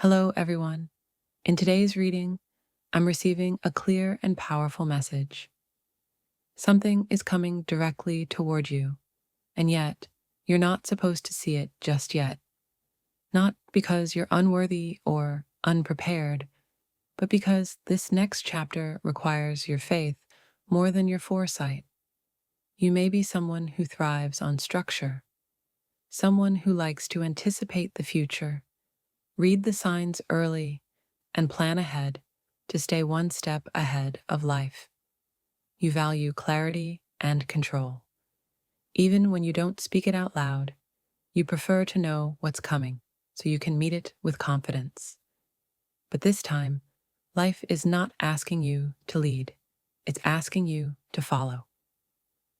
Hello, everyone. In today's reading, I'm receiving a clear and powerful message. Something is coming directly toward you, and yet you're not supposed to see it just yet. Not because you're unworthy or unprepared, but because this next chapter requires your faith more than your foresight. You may be someone who thrives on structure, someone who likes to anticipate the future, read the signs early, and plan ahead to stay one step ahead of life. You value clarity and control. Even when you don't speak it out loud, you prefer to know what's coming so you can meet it with confidence. But this time, life is not asking you to lead, it's asking you to follow.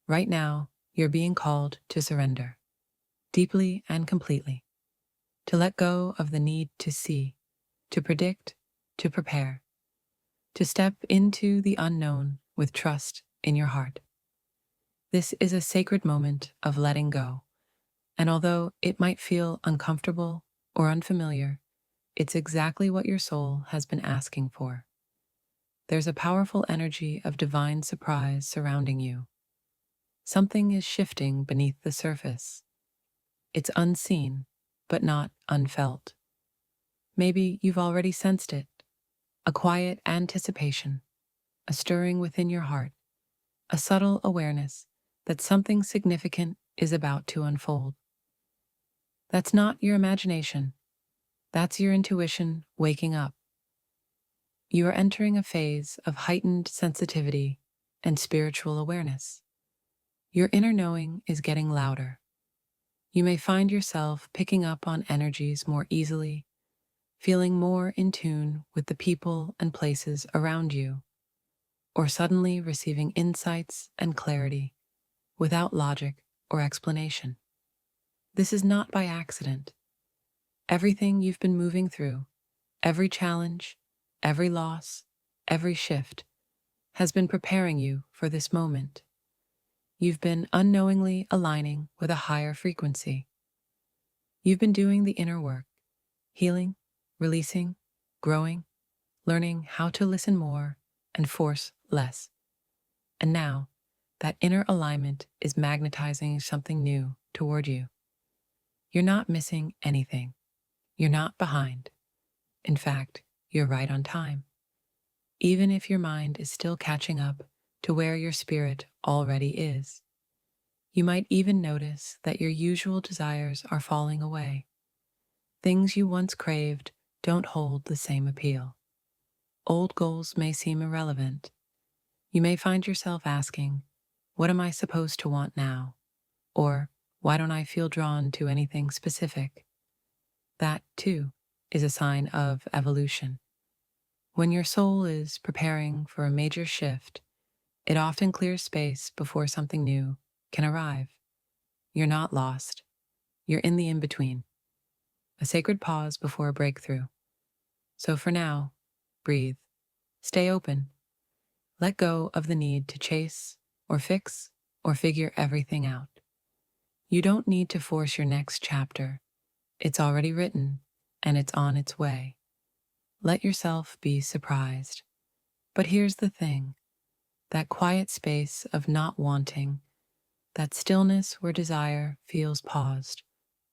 Right now, you're being called to surrender, deeply and completely, to let go of the need to see, to predict, to prepare, to step into the unknown with trust in your heart. This is a sacred moment of letting go, and although it might feel uncomfortable or unfamiliar, it's exactly what your soul has been asking for. There's a powerful energy of divine surprise surrounding you. Something is shifting beneath the surface. It's unseen, but not unfelt. Maybe you've already sensed it, a quiet anticipation, a stirring within your heart, a subtle awareness that something significant is about to unfold. That's not your imagination. That's your intuition waking up. You are entering a phase of heightened sensitivity and spiritual awareness. Your inner knowing is getting louder. You may find yourself picking up on energies more easily, feeling more in tune with the people and places around you, or suddenly receiving insights and clarity without logic or explanation. This is not by accident. Everything you've been moving through, every challenge, every loss, every shift, has been preparing you for this moment. You've been unknowingly aligning with a higher frequency. You've been doing the inner work, healing, releasing, growing, learning how to listen more and force less. And now, that inner alignment is magnetizing something new toward you. You're not missing anything. You're not behind. In fact, you're right on time. Even if your mind is still catching up to where your spirit already is. You might even notice that your usual desires are falling away. Things you once craved don't hold the same appeal. Old goals may seem irrelevant. You may find yourself asking, "What am I supposed to want now?" Or, "Why don't I feel drawn to anything specific?" That, too, is a sign of evolution. When your soul is preparing for a major shift, it often clears space before something new can arrive. You're not lost. You're in the in-between, a sacred pause before a breakthrough. So for now, breathe, stay open, let go of the need to chase or fix or figure everything out. You don't need to force your next chapter. It's already written, and it's on its way. Let yourself be surprised. But here's the thing, that quiet space of not wanting, that stillness where desire feels paused,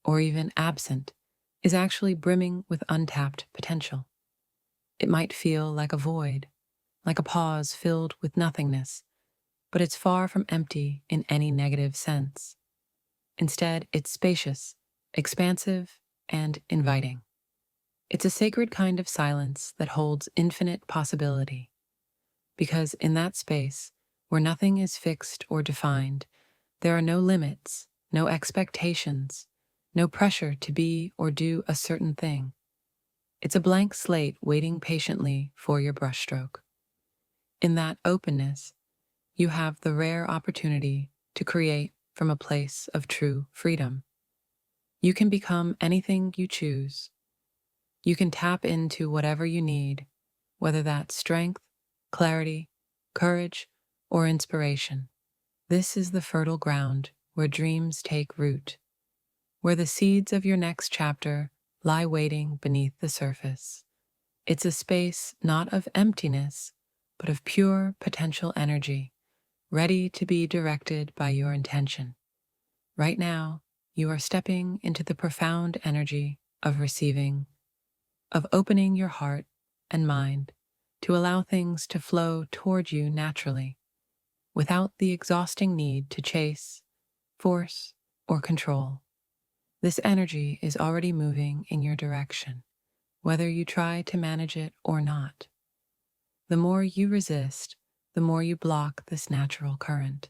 or even absent, is actually brimming with untapped potential. It might feel like a void, like a pause filled with nothingness, but it's far from empty in any negative sense. Instead, it's spacious, expansive, and inviting. It's a sacred kind of silence that holds infinite possibility. Because in that space, where nothing is fixed or defined, there are no limits, no expectations, no pressure to be or do a certain thing. It's a blank slate waiting patiently for your brushstroke. In that openness, you have the rare opportunity to create from a place of true freedom. You can become anything you choose. You can tap into whatever you need, whether that's strength, clarity, courage, or inspiration. This is the fertile ground where dreams take root, where the seeds of your next chapter lie waiting beneath the surface. It's a space not of emptiness, but of pure potential energy, ready to be directed by your intention. Right now, you are stepping into the profound energy of receiving, of opening your heart and mind to allow things to flow toward you naturally, without the exhausting need to chase, force, or control. This energy is already moving in your direction, whether you try to manage it or not. The more you resist, the more you block this natural current.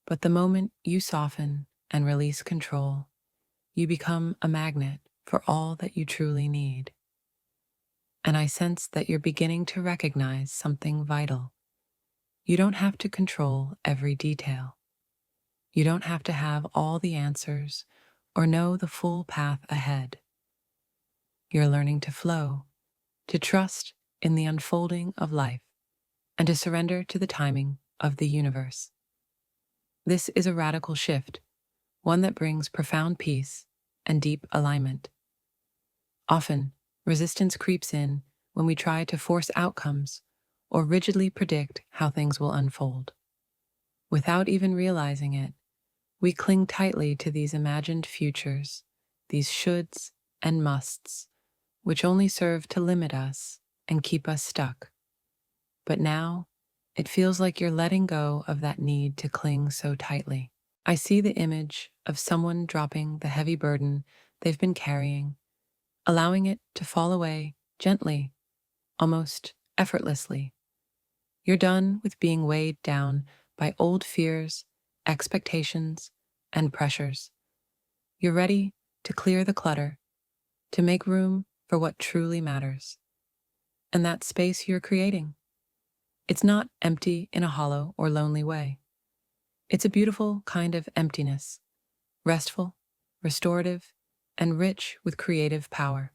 But the moment you soften and release control, you become a magnet for all that you truly need. And I sense that you're beginning to recognize something vital. You don't have to control every detail. You don't have to have all the answers or know the full path ahead. You're learning to flow, to trust in the unfolding of life, and to surrender to the timing of the universe. This is a radical shift, one that brings profound peace and deep alignment. Often, resistance creeps in when we try to force outcomes or rigidly predict how things will unfold. Without even realizing it, we cling tightly to these imagined futures, these shoulds and musts, which only serve to limit us and keep us stuck. But now, it feels like you're letting go of that need to cling so tightly. I see the image of someone dropping the heavy burden they've been carrying, allowing it to fall away gently, almost effortlessly. You're done with being weighed down by old fears, expectations, and pressures. You're ready to clear the clutter, to make room for what truly matters. And that space you're creating, it's not empty in a hollow or lonely way. It's a beautiful kind of emptiness, restful, restorative, and rich with creative power.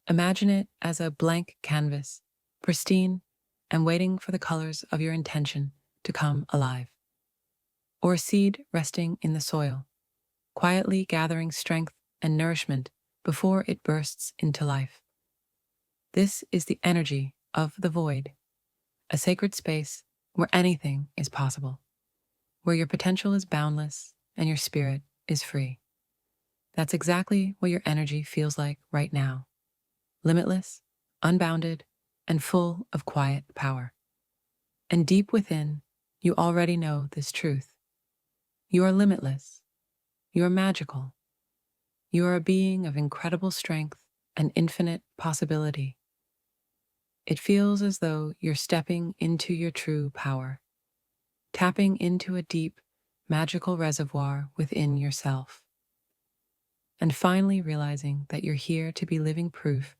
Imagine it as a blank canvas, pristine and waiting for the colors of your intention to come alive. Or a seed resting in the soil, quietly gathering strength and nourishment before it bursts into life. This is the energy of the void, a sacred space where anything is possible, where your potential is boundless and your spirit is free. That's exactly what your energy feels like right now. Limitless, unbounded, and full of quiet power. And deep within, you already know this truth. You are limitless. You are magical. You are a being of incredible strength and infinite possibility. It feels as though you're stepping into your true power, tapping into a deep, magical reservoir within yourself, and finally realizing that you're here to be living proof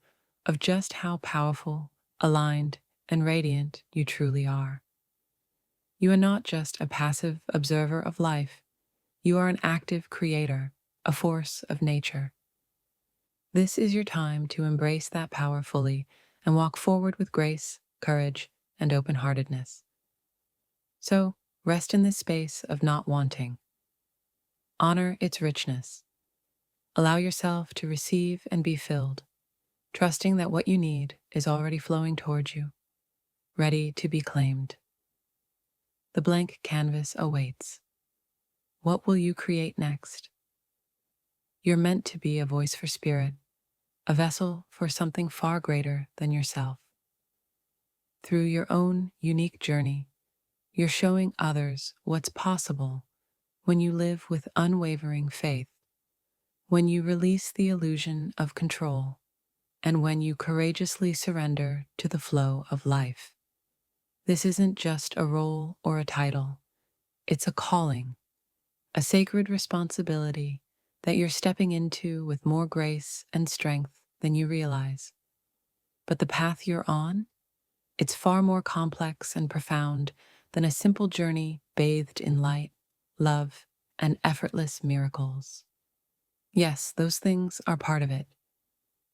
of just how powerful, aligned, and radiant you truly are. You are not just a passive observer of life, you are an active creator, a force of nature. This is your time to embrace that power fully and walk forward with grace, courage, and open-heartedness. So, rest in this space of not wanting. Honor its richness. Allow yourself to receive and be filled, trusting that what you need is already flowing towards you, ready to be claimed. The blank canvas awaits. What will you create next? You're meant to be a voice for spirit, a vessel for something far greater than yourself. Through your own unique journey, you're showing others what's possible when you live with unwavering faith, when you release the illusion of control, and when you courageously surrender to the flow of life. This isn't just a role or a title, it's a calling, a sacred responsibility that you're stepping into with more grace and strength than you realize. But the path you're on, it's far more complex and profound than a simple journey bathed in light, love, and effortless miracles. Yes, those things are part of it,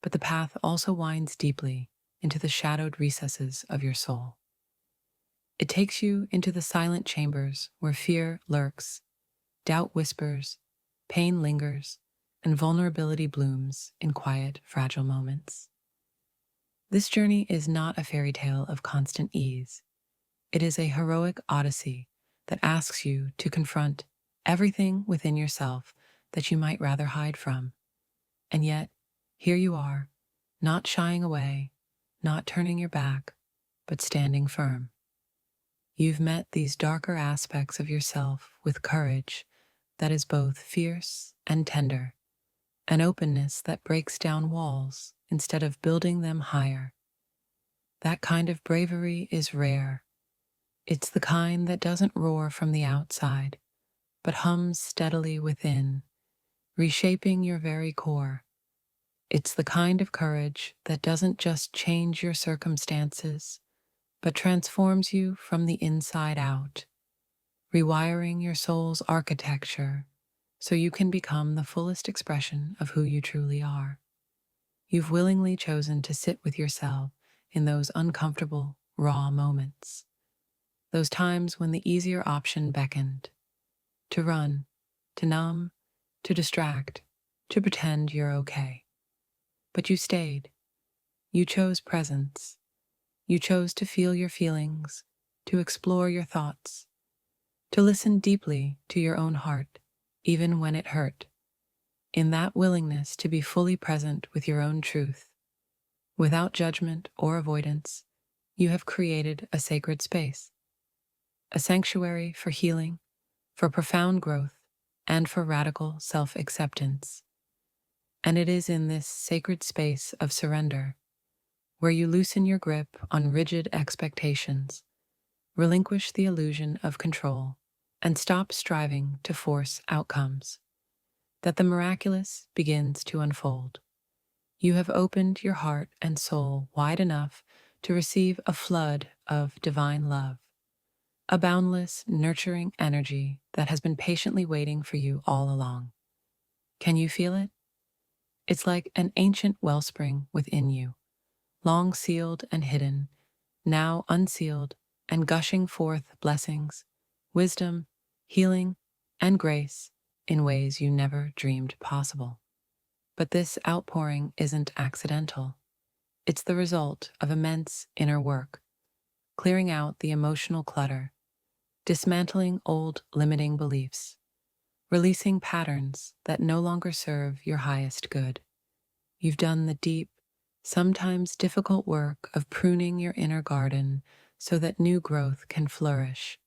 but the path also winds deeply into the shadowed recesses of your soul. It takes you into the silent chambers where fear lurks, doubt whispers, pain lingers, and vulnerability blooms in quiet, fragile moments. This journey is not a fairy tale of constant ease. It is a heroic odyssey that asks you to confront everything within yourself that you might rather hide from. And yet, here you are, not shying away, not turning your back, but standing firm. You've met these darker aspects of yourself with courage that is both fierce and tender, an openness that breaks down walls instead of building them higher. That kind of bravery is rare. It's the kind that doesn't roar from the outside, but hums steadily within, reshaping your very core. It's the kind of courage that doesn't just change your circumstances, but transforms you from the inside out, rewiring your soul's architecture so you can become the fullest expression of who you truly are. You've willingly chosen to sit with yourself in those uncomfortable, raw moments, those times when the easier option beckoned, to run, to numb, to distract, to pretend you're okay. But you stayed. You chose presence. You chose to feel your feelings, to explore your thoughts, to listen deeply to your own heart, even when it hurt. In that willingness to be fully present with your own truth, without judgment or avoidance, you have created a sacred space, a sanctuary for healing, for profound growth, and for radical self-acceptance. And it is in this sacred space of surrender where you loosen your grip on rigid expectations, relinquish the illusion of control, and stop striving to force outcomes, that the miraculous begins to unfold. You have opened your heart and soul wide enough to receive a flood of divine love, a boundless, nurturing energy that has been patiently waiting for you all along. Can you feel it? It's like an ancient wellspring within you, long sealed and hidden, now unsealed and gushing forth blessings, wisdom, healing, and grace in ways you never dreamed possible. But this outpouring isn't accidental. It's the result of immense inner work, clearing out the emotional clutter, dismantling old limiting beliefs, releasing patterns that no longer serve your highest good. You've done the deep, sometimes difficult work of pruning your inner garden so that new growth can flourish.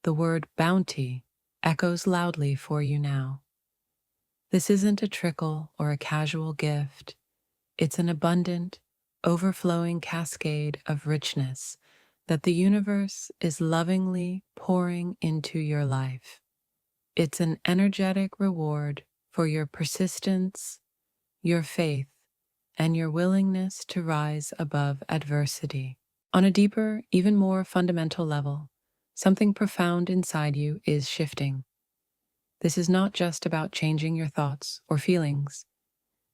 The word bounty echoes loudly for you now. This isn't a trickle or a casual gift. It's an abundant, overflowing cascade of richness that the universe is lovingly pouring into your life. It's an energetic reward for your persistence, your faith, and your willingness to rise above adversity. On a deeper, even more fundamental level, something profound inside you is shifting. This is not just about changing your thoughts or feelings.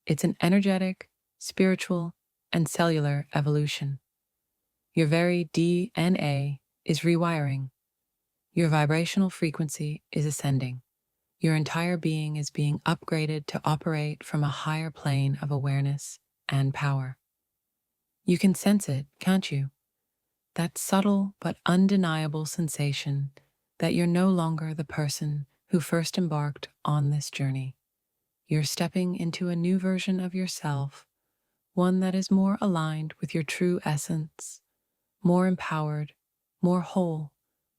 It's an energetic, spiritual, and cellular evolution. Your very DNA is rewiring. Your vibrational frequency is ascending. Your entire being is being upgraded to operate from a higher plane of awareness and power. You can sense it, can't you? That subtle but undeniable sensation that you're no longer the person who first embarked on this journey. You're stepping into a new version of yourself, one that is more aligned with your true essence, more empowered, more whole,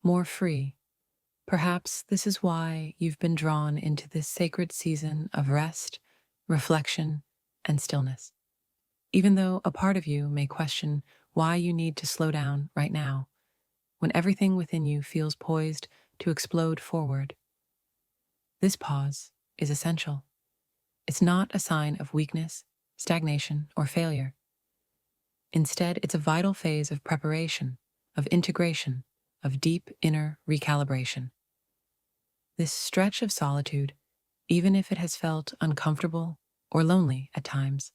more free. Perhaps this is why you've been drawn into this sacred season of rest, reflection, and stillness. Even though a part of you may question why you need to slow down right now, when everything within you feels poised to explode forward. This pause is essential. It's not a sign of weakness, stagnation, or failure. Instead, it's a vital phase of preparation, of integration, of deep inner recalibration. This stretch of solitude, even if it has felt uncomfortable or lonely at times,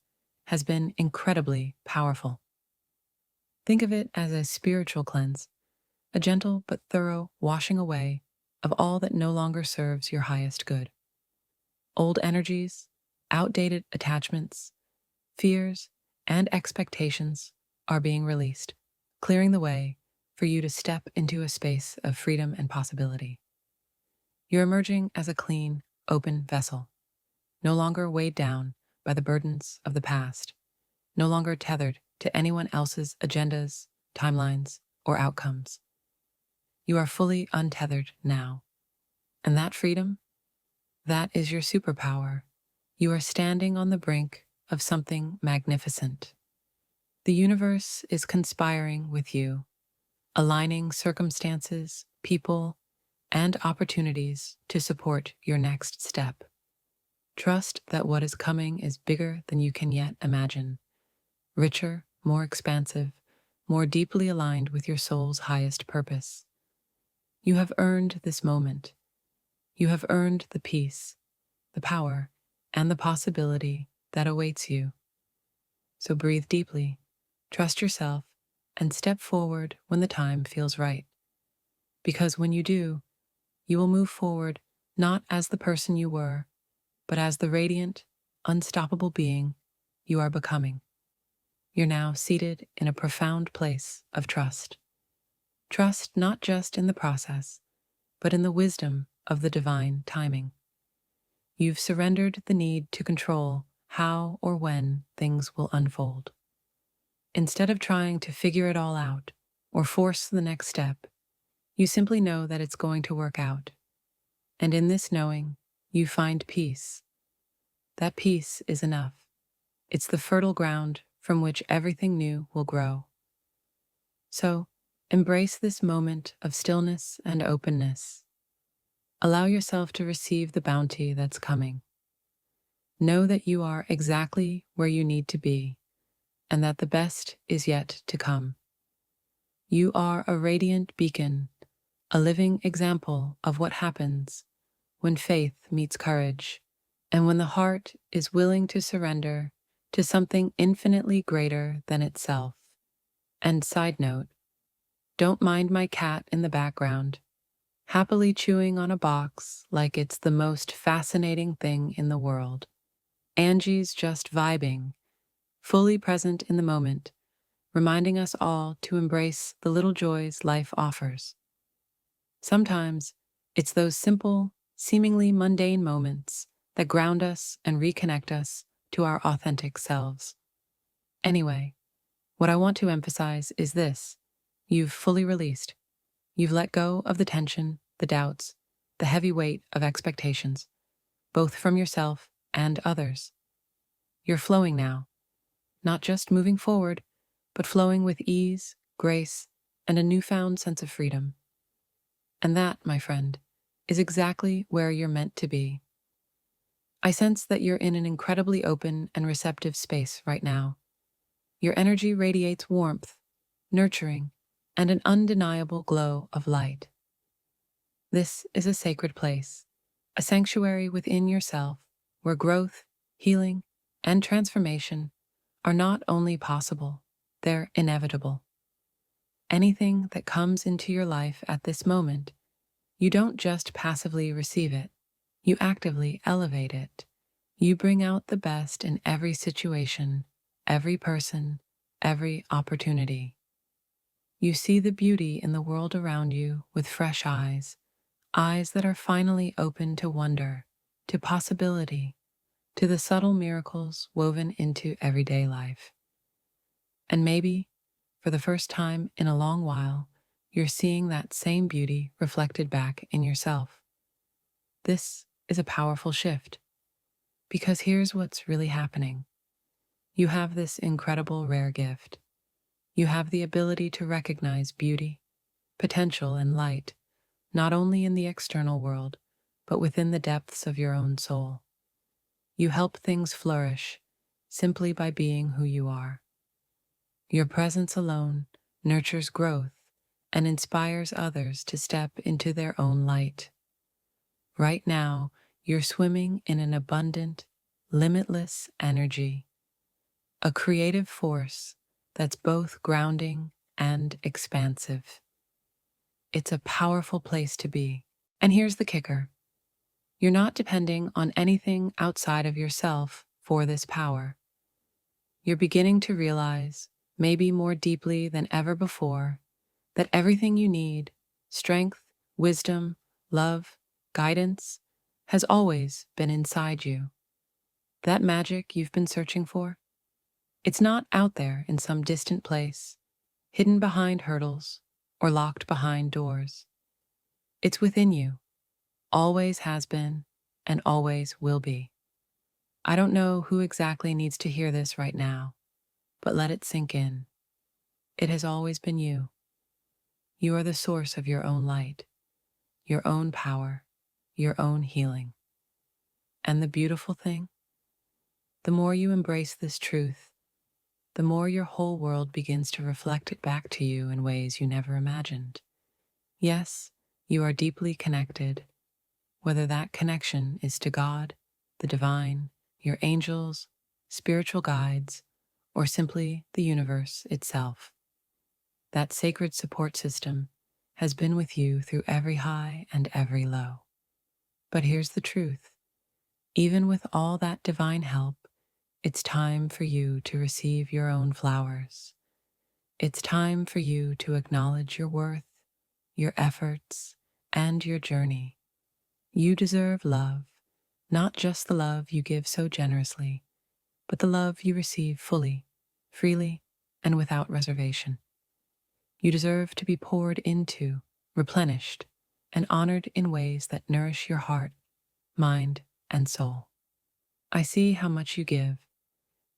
has been incredibly powerful. Think of it as a spiritual cleanse, a gentle but thorough washing away of all that no longer serves your highest good. Old energies, Outdated attachments, fears, and expectations are being released, clearing the way for you to step into a space of freedom and possibility. You're emerging as a clean, open vessel, no longer weighed down by the burdens of the past, no longer tethered to anyone else's agendas, timelines, or outcomes. You are fully untethered now. And that freedom, that is your superpower. You are standing on the brink of something magnificent. The universe is conspiring with you, aligning circumstances, people, and opportunities to support your next step. Trust that what is coming is bigger than you can yet imagine, richer, more expansive, more deeply aligned with your soul's highest purpose. You have earned this moment. You have earned the peace, the power, and the possibility that awaits you. So breathe deeply, trust yourself, and step forward when the time feels right. Because when you do, you will move forward not as the person you were, but as the radiant, unstoppable being you are becoming. You're now seated in a profound place of trust. Trust not just in the process, but in the wisdom of the divine timing. You've surrendered the need to control how or when things will unfold. Instead of trying to figure it all out or force the next step, you simply know that it's going to work out. And in this knowing, you find peace. That peace is enough. It's the fertile ground from which everything new will grow. So, embrace this moment of stillness and openness. Allow yourself to receive the bounty that's coming. Know that you are exactly where you need to be, and that the best is yet to come. You are a radiant beacon, a living example of what happens when faith meets courage, and when the heart is willing to surrender to something infinitely greater than itself. And side note, don't mind my cat in the background, happily chewing on a box like it's the most fascinating thing in the world. Angie's just vibing, fully present in the moment, reminding us all to embrace the little joys life offers. Sometimes it's those simple, seemingly mundane moments that ground us and reconnect us to our authentic selves. Anyway, what I want to emphasize is this: you've fully released. You've let go of the tension, the doubts, the heavy weight of expectations, both from yourself and others. You're flowing now, not just moving forward, but flowing with ease, grace, and a newfound sense of freedom. And that, my friend, is exactly where you're meant to be. I sense that you're in an incredibly open and receptive space right now. Your energy radiates warmth, nurturing, and an undeniable glow of light. This is a sacred place, a sanctuary within yourself where growth, healing, and transformation are not only possible, they're inevitable. Anything that comes into your life at this moment, you don't just passively receive it, you actively elevate it. You bring out the best in every situation, every person, every opportunity. You see the beauty in the world around you with fresh eyes, eyes that are finally open to wonder, to possibility, to the subtle miracles woven into everyday life. And maybe, for the first time in a long while, you're seeing that same beauty reflected back in yourself. This is a powerful shift, because here's what's really happening. You have this incredible rare gift. You have the ability to recognize beauty, potential, and light, not only in the external world, but within the depths of your own soul. You help things flourish simply by being who you are. Your presence alone nurtures growth and inspires others to step into their own light. Right now, you're swimming in an abundant, limitless energy, a creative force that's both grounding and expansive. It's a powerful place to be. And here's the kicker: You're not depending on anything outside of yourself for this power. You're beginning to realize, maybe more deeply than ever before, that everything you need, strength, wisdom, love, guidance, has always been inside you. That magic you've been searching for? It's not out there in some distant place, hidden behind hurdles, or locked behind doors. It's within you, always has been, and always will be. I don't know who exactly needs to hear this right now, but let it sink in. It has always been you. You are the source of your own light, your own power, your own healing. And the beautiful thing? The more you embrace this truth, the more your whole world begins to reflect it back to you in ways you never imagined. Yes, you are deeply connected, whether that connection is to God, the divine, your angels, spiritual guides, or simply the universe itself. That sacred support system has been with you through every high and every low. But here's the truth. Even with all that divine help, it's time for you to receive your own flowers. It's time for you to acknowledge your worth, your efforts, and your journey. You deserve love, not just the love you give so generously, but the love you receive fully, freely, and without reservation. You deserve to be poured into, replenished, and honored in ways that nourish your heart, mind, and soul. I see how much you give,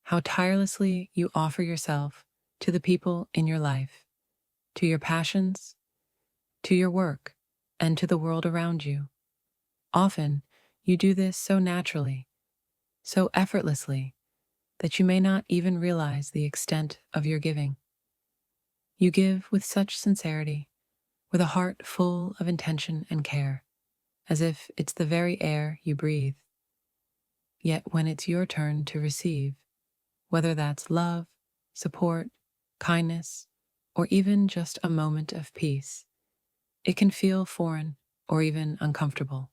how tirelessly you offer yourself to the people in your life, to your passions, to your work, and to the world around you. Often, you do this so naturally, so effortlessly, that you may not even realize the extent of your giving. You give with such sincerity, with a heart full of intention and care, as if it's the very air you breathe. Yet when it's your turn to receive, whether that's love, support, kindness, or even just a moment of peace, it can feel foreign or even uncomfortable.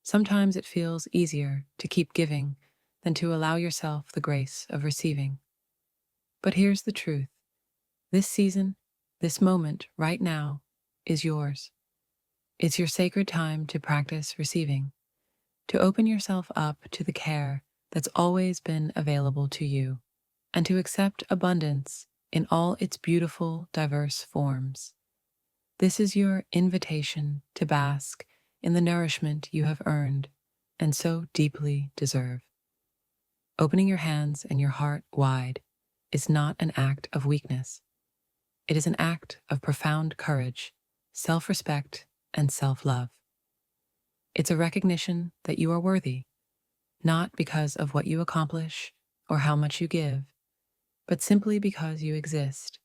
Sometimes it feels easier to keep giving than to allow yourself the grace of receiving. But here's the truth. This season, this moment right now, is yours. It's your sacred time to practice receiving, to open yourself up to the care that's always been available to you, and to accept abundance in all its beautiful, diverse forms. This is your invitation to bask in the nourishment you have earned and so deeply deserve. Opening your hands and your heart wide is not an act of weakness. It is an act of profound courage, self-respect, and self-love. It's a recognition that you are worthy, not because of what you accomplish or how much you give, but simply because you exist.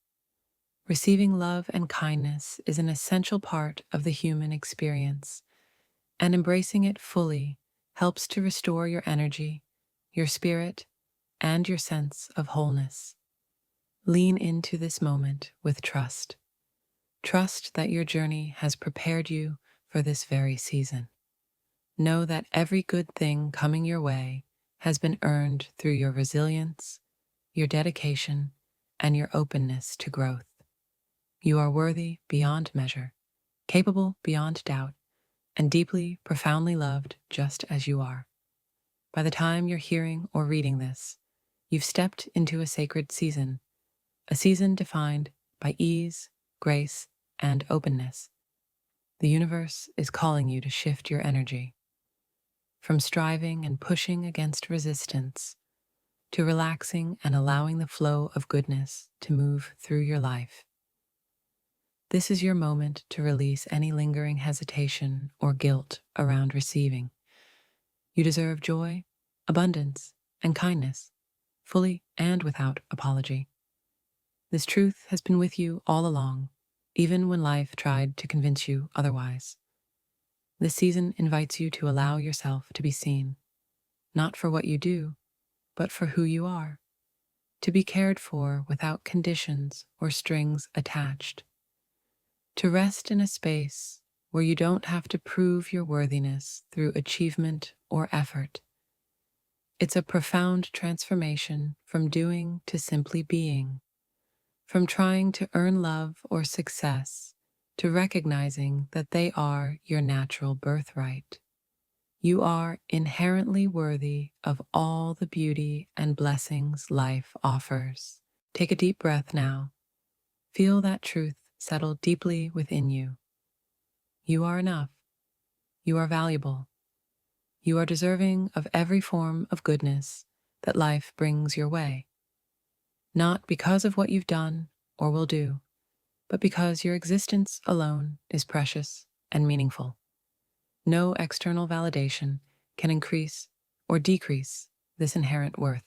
Receiving love and kindness is an essential part of the human experience, and embracing it fully helps to restore your energy, your spirit, and your sense of wholeness. Lean into this moment with trust. Trust that your journey has prepared you for this very season. Know that every good thing coming your way has been earned through your resilience, your dedication, and your openness to growth. You are worthy beyond measure, capable beyond doubt, and deeply, profoundly loved just as you are. By the time you're hearing or reading this, you've stepped into a sacred season, a season defined by ease, grace, and openness. The universe is calling you to shift your energy, from striving and pushing against resistance to relaxing and allowing the flow of goodness to move through your life. This is your moment to release any lingering hesitation or guilt around receiving. You deserve joy, abundance, and kindness, fully and without apology. This truth has been with you all along, even when life tried to convince you otherwise. This season invites you to allow yourself to be seen, not for what you do, but for who you are, to be cared for without conditions or strings attached, to rest in a space where you don't have to prove your worthiness through achievement or effort. It's a profound transformation from doing to simply being, from trying to earn love or success to recognizing that they are your natural birthright. You are inherently worthy of all the beauty and blessings life offers. Take a deep breath now. Feel that truth settle deeply within you. You are enough. You are valuable. You are deserving of every form of goodness that life brings your way. Not because of what you've done or will do, but because your existence alone is precious and meaningful. No external validation can increase or decrease this inherent worth.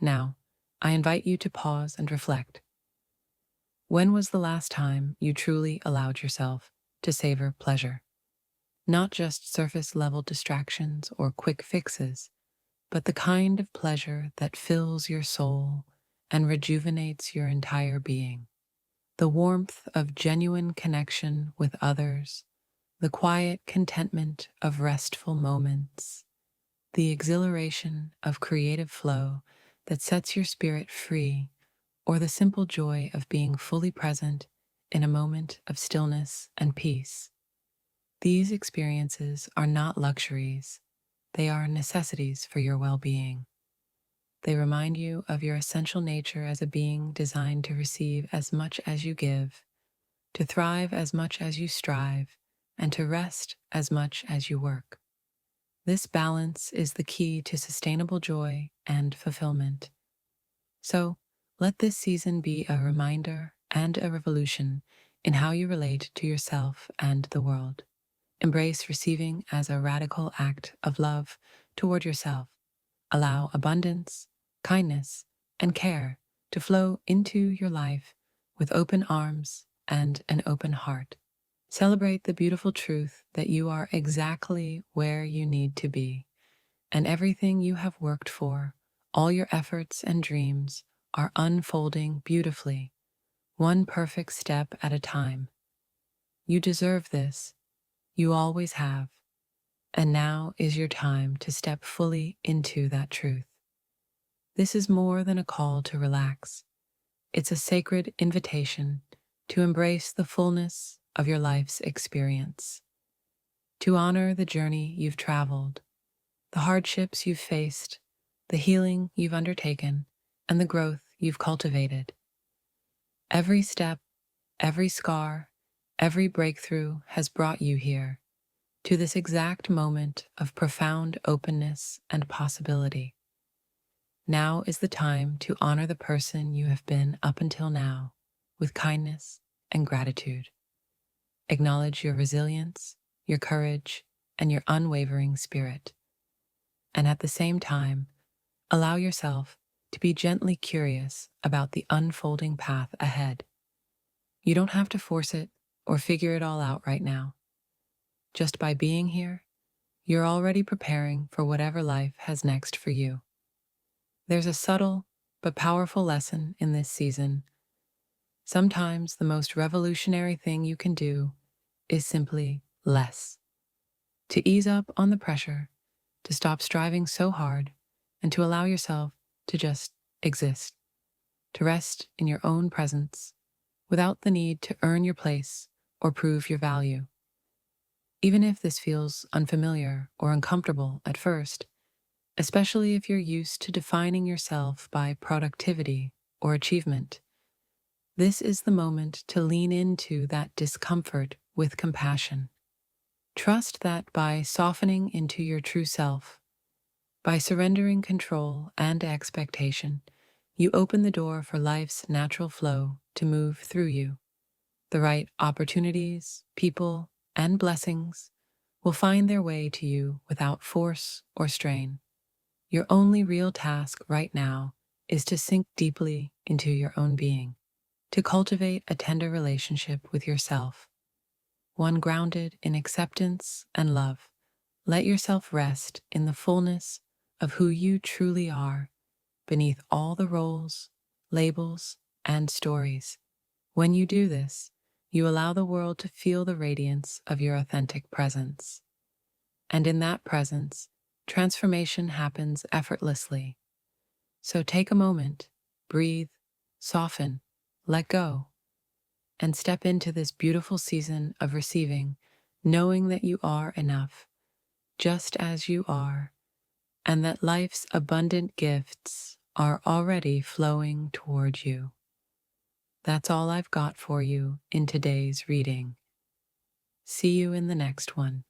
Now, I invite you to pause and reflect. When was the last time you truly allowed yourself to savor pleasure? Not just surface-level distractions or quick fixes, but the kind of pleasure that fills your soul and rejuvenates your entire being. The warmth of genuine connection with others, the quiet contentment of restful moments, the exhilaration of creative flow that sets your spirit free, or the simple joy of being fully present in a moment of stillness and peace. These experiences are not luxuries, they are necessities for your well-being. They remind you of your essential nature as a being designed to receive as much as you give, to thrive as much as you strive, and to rest as much as you work. This balance is the key to sustainable joy and fulfillment. So, let this season be a reminder and a revolution in how you relate to yourself and the world. Embrace receiving as a radical act of love toward yourself. Allow abundance, kindness, and care to flow into your life with open arms and an open heart. Celebrate the beautiful truth that you are exactly where you need to be, and everything you have worked for, all your efforts and dreams, are unfolding beautifully, one perfect step at a time. You deserve this. You always have. And now is your time to step fully into that truth. This is more than a call to relax. It's a sacred invitation to embrace the fullness of your life's experience, to honor the journey you've traveled, the hardships you've faced, the healing you've undertaken, and the growth you've cultivated. Every step, every scar, every breakthrough has brought you here, to this exact moment of profound openness and possibility. Now is the time to honor the person you have been up until now with kindness and gratitude. Acknowledge your resilience, your courage, and your unwavering spirit. And at the same time, allow yourself to be gently curious about the unfolding path ahead. You don't have to force it or figure it all out right now. Just by being here, you're already preparing for whatever life has next for you. There's a subtle but powerful lesson in this season. Sometimes the most revolutionary thing you can do is simply less. To ease up on the pressure, to stop striving so hard, and to allow yourself to just exist, to rest in your own presence without the need to earn your place or prove your value. Even if this feels unfamiliar or uncomfortable at first, especially if you're used to defining yourself by productivity or achievement, this is the moment to lean into that discomfort with compassion. Trust that by softening into your true self, by surrendering control and expectation, you open the door for life's natural flow to move through you. The right opportunities, people, and blessings will find their way to you without force or strain. Your only real task right now is to sink deeply into your own being, to cultivate a tender relationship with yourself, one grounded in acceptance and love. Let yourself rest in the fullness of who you truly are, beneath all the roles, labels, and stories. When you do this, you allow the world to feel the radiance of your authentic presence. And in that presence, transformation happens effortlessly. So take a moment, breathe, soften, let go, and step into this beautiful season of receiving, knowing that you are enough, just as you are, and that life's abundant gifts are already flowing toward you. That's all I've got for you in today's reading. See you in the next one.